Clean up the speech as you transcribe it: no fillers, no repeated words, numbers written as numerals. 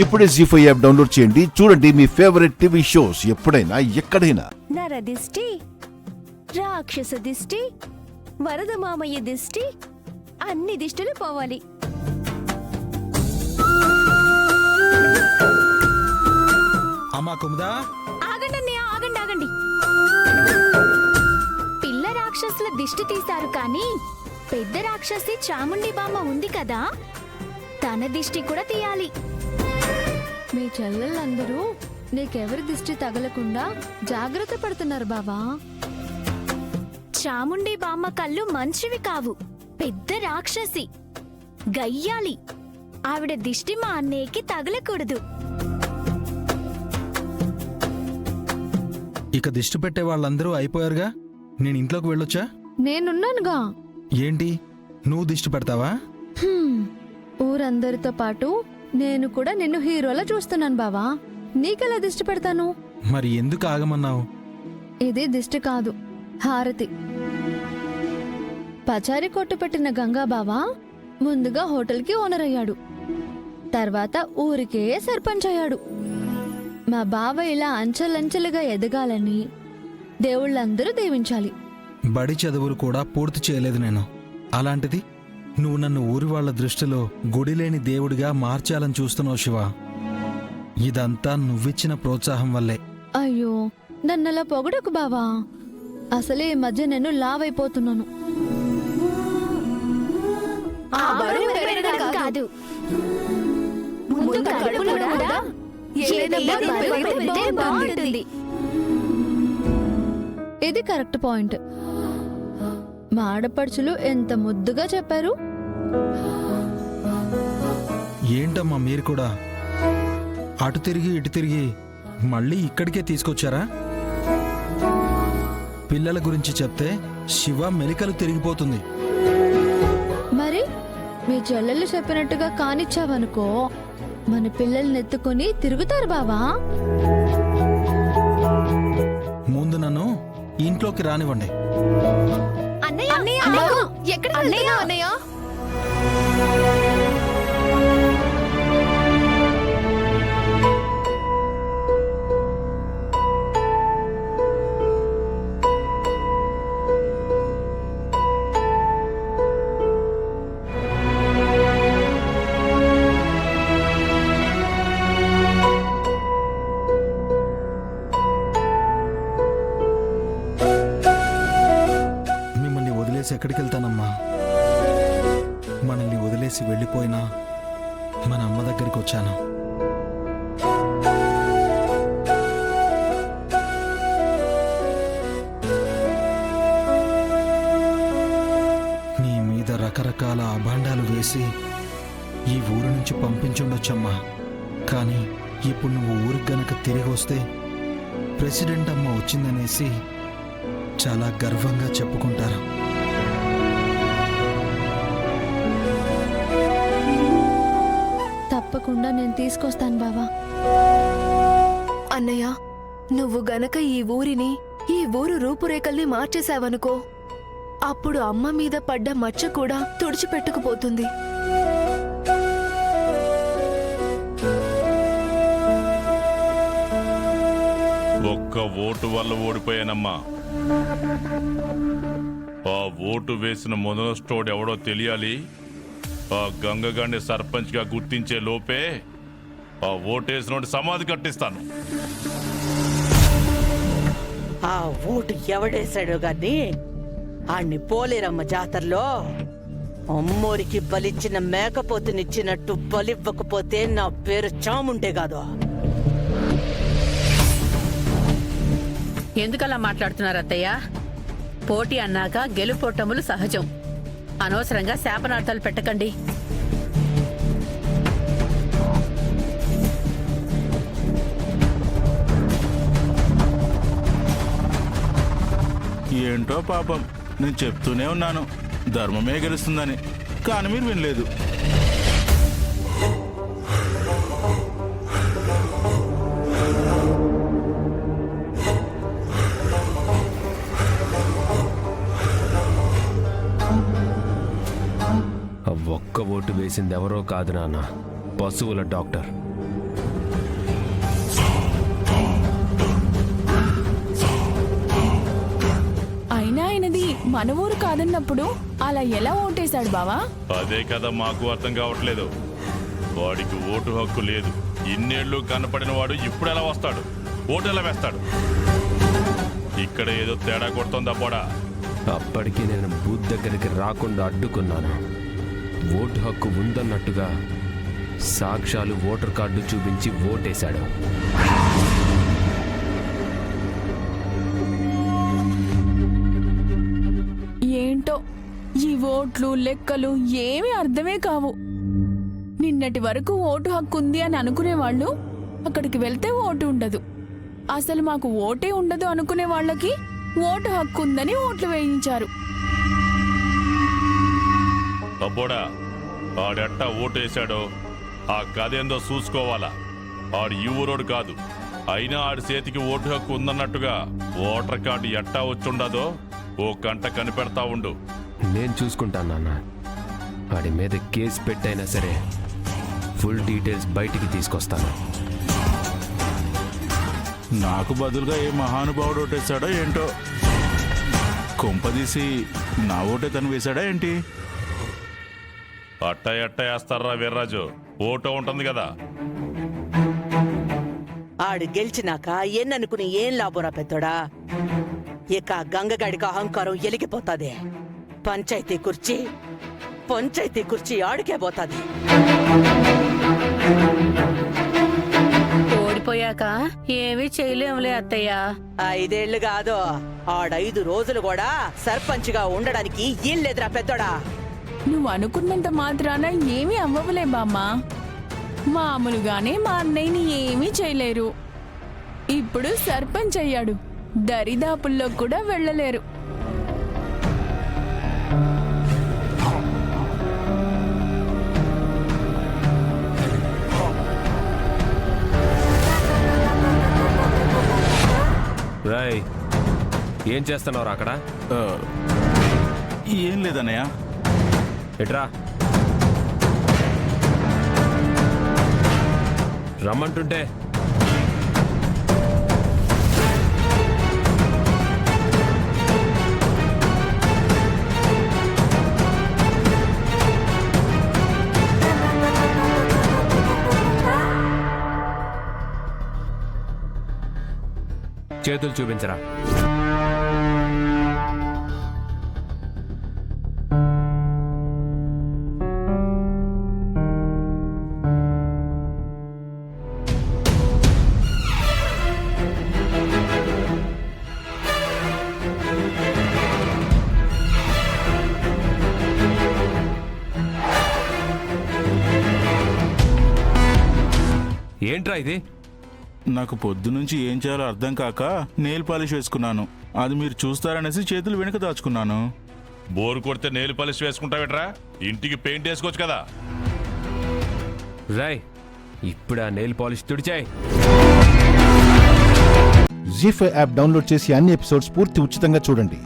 ఇప్పుడే జీ5 app download చేయండి. చూడండి మీ ఫేవరెట్ టీవీ షోస్ ఎప్పుడైనా ఎక్కడైనా. నరదిష్టి, రాక్షస దిష్టి, వరద మామయ్య దిష్టి, అన్ని దిష్టులు పోవాలి. అమ్మా కుముదా, ఆగండి, ఆగండి. పిల్ల రాక్షసుల దిష్టి తీశారు కానీ పెద్ద రాక్షసి చాముండి బామ్మ ఉంది కదా, తన దిష్టి కూడా తీయాలి. మీ చెల్లెళ్ళందరూ నీకెవరి దిష్టి తగలకుండా జాగ్రత్త పడుతున్నారు బావా. చాముండి బామ్మ కళ్ళు మంచివి కావు, పెద్ద రాక్షసి, గయ్యాలి. ఆవిడ దిష్టి మా అన్నయ్యకి తగలకూడదు. ఇక దిష్టి పెట్టే వాళ్ళందరూ అయిపోయారుగా, నేను ఇంట్లోకి వెళ్ళొచ్చా? నేనున్నానుగా. ఏంటి, నువ్వు దిష్టి పెడతావా? ఊరందరితో పాటు నేను కూడా నిన్ను హీరోలా చూస్తున్నాను బావా. నీకెలా దిష్టి పెడతాను? మరి ఎందుకు ఆగమన్నావు? ఇది దిష్టి కాదు, హారతి. పచారీ కొట్టు పెట్టిన గంగా బావా ముందుగా హోటల్కి ఓనర్ అయ్యాడు, తర్వాత ఊరికే సర్పంచ్ అయ్యాడు. మా బావ ఇలా అంచెలంచెలుగా ఎదగాలని దేవుళ్ళందరూ దీవించాలి. బడి చదువులు కూడా పూర్తి చేయలేదు నేను. అలాంటిది నువ్వు నన్ను ఊరి వాళ్ళ దృష్టిలో గుడిలేని దేవుడిగా మార్చాలని చూస్తున్నావు శివ. ఇదంతా నువ్విచ్చిన ప్రోత్సాహం వల్లే. అయ్యో, నన్నలా పొగడకు బావా. అసలే ఈ మధ్య నేను లావైపోతున్నాను. కాదు, ముందు కడుపులో కూడా ఏదైనా బరువు పెడితే బాగుంటుంది. ఇది కరెక్ట్ పాయింట్. మా ఆడపడుచులు ఎంత ముద్దుగా చెప్పారు. ఏంటమ్మా మీరు కూడా అటు తిరిగి ఇటు తిరిగి మళ్ళీ ఇక్కడికే తీసుకొచ్చారా? పిల్లల గురించి చెప్తే శివ మెలికలు తిరిగిపోతుంది. మరి మీ చెల్లెళ్ళు చెప్పినట్టుగా కానిచ్చావనుకో, మన పిల్లల్ని ఎత్తుకుని తిరుగుతారు బావా. ముందు నన్ను ఇంట్లోకి రానివ్వండి. ఎక్కడికి వెళ్తానమ్మా? మనల్ని వదిలేసి వెళ్ళిపోయినా మన అమ్మ దగ్గరికి వచ్చాను. నీ మీద రకరకాల అభాండాలు వేసి ఈ ఊరు నుంచి పంపించుండొచ్చమ్మా. కానీ ఇప్పుడు నువ్వు ఊరికి గనక తిరిగి వస్తే ప్రెసిడెంట్ అమ్మ వచ్చిందనేసి చాలా గర్వంగా చెప్పుకుంటారు. తప్పకుండా నేను తీసుకొస్తాను బావా. అన్నయ్య, నువ్వు గనక ఈ ఊరిని, ఈ ఊరు రూపురేఖల్ని మార్చేశావనుకో, అప్పుడు అమ్మ మీద పడ్డ మచ్చ కూడా తుడిచిపెట్టుకుపోతుంది. ఒక్క ఓటు వల్ల ఓడిపోయానమ్మా. ఆ ఓటు వేసిన మొదలస్టోడు ఎవడో తెలియాలి. ఆ గంగగాన్ని సర్పంచ్ గా గుర్తించే లోపే ఆ ఓటేసినోడి సమాధి కట్టిస్తాను. ఆ ఓటు ఎవడేశాడో గాని ఆణ్ణి పోలేరమ్మ జాతరలో అమ్మోరికి బలిచ్చిన మేకపోతునిచ్చినట్టు బలివ్వకపోతే నా పేరు చాముండే కాదు. ఎందుకలా మాట్లాడుతున్నారు అత్తయ్య? పోటీ అన్నాక గెలుపోటములు సహజం. అనవసరంగా శాపనార్థాలు పెట్టకండి. ఏంటో పాపం, నేను చెప్తూనే ఉన్నాను ధర్మమే గెలుస్తుందని, కానీ మీరు వినలేదు. ఒక్క ఓటు వేసిందెవరో కాదు నాన్న, పశువుల డాక్టర్. మన ఊరు కాదన్నప్పుడు అలా ఎలా ఓటేశాడు బావా? అదే కదా మాకు అర్థం కావట్లేదు. వాడికి ఓటు హక్కు లేదు. ఇన్నేళ్లు కనపడిన వాడు ఇప్పుడు ఎలా వస్తాడు? ఓటు ఎలా వేస్తాడు? ఇక్కడ ఏదో తేడా కొడుతోంది అబ్బోడా. అప్పటికి నేను బూత్ దగ్గరికి రాకుండా అడ్డుకున్నాను. ఓటు హక్కు ఉందన్నట్టుగా సాక్ష్యాలు ఓటర్ కార్డు చూపించి ఓటేశాడు. ఏంటో ఈ ఓట్లు లెక్కలు ఏమీ అర్థమే కావు. నిన్నటి వరకు ఓటు హక్కు ఉంది అని అనుకునేవాళ్ళు అక్కడికి వెళ్తే ఓటు ఉండదు. అసలు మాకు ఓటే ఉండదు అనుకునే వాళ్ళకి ఓటు హక్కు ఉందని ఓట్లు వేయించారు. అబ్బోడా, ఆడెట్టా ఓటేశాడో ఆ కథేందో చూసుకోవాలా. ఆడు ఈ ఊరోడు కాదు. అయినా ఆడి చేతికి ఓటు హక్కు ఉందన్నట్టుగా ఓటర్ కార్డు ఎట్టా వచ్చుండదో ఓ గంట కనిపెడతా ఉండు. నేను చూసుకుంటాను నాన్న. వాడి మీద కేసు పెట్టైనా సరే ఫుల్ డీటెయిల్స్ బయటికి తీసుకొస్తాను. నాకు బదులుగా ఏ మహానుభావుడు ఓటేశాడో ఏంటో. కొంపదీసి నా ఓటే తను వేశాడా ఏంటి? అట్ట ఎట్ట వేస్తారా వీర్రాజు? ఓటో ఉంటుంది కదా. ఆడు గెలిచినాక ఎన్ననుకుని ఏం లాభరా పెద్దోడా? ఇక గంగగాడికి అహంకారం ఎలిగిపోతాది. పంచాయతీ కుర్చీ ఆడికే పోతాది. ఓడిపోయాక ఏమీ చేయలేములే అత్తయ్య. 5 ఏళ్లు కాదు, ఆడ 5 రోజులు కూడా సర్పంచ్గా ఉండడానికి ఈళ్ళెదురా పెద్దోడా. నువ్వు అనుకున్నంత మాత్రాన ఏమీ అవ్వవులే బామ్మా. మామూలుగానే మా అన్నయ్యని ఏమీ చేయలేరు. ఇప్పుడు సర్పంచ్ అయ్యాడు, దరిదాపుల్లో కూడా వెళ్ళలేరు. రాయ్, ఏం చేస్తున్నావు అక్కడ? ఏం లేదన్నయ్య. ఎట్రా రమ్మంటుంటే. చేతులు చూపించరా. ఏంట్రా ఇది? నాకు పొద్దు నుంచి ఏం చేయాలో అర్థం కాక నెయిల్ పాలిష్ వేసుకున్నాను. అది మీరు చూస్తారనేసి చేతులు వెనుక దాచుకున్నాను. బోరు కొడితే నేలు పాలిష్ వేసుకుంటావేట్రా? ఇంటికి పెయింట్ వేసుకోవచ్చు కదా. రాయ్, ఇప్పుడు ఆ నెయిల్ పాలిష్ తుడిచాయి. జీ5 యాప్ డౌన్లోడ్ చేసి అన్ని ఎపిసోడ్స్ పూర్తి ఉచితంగా చూడండి.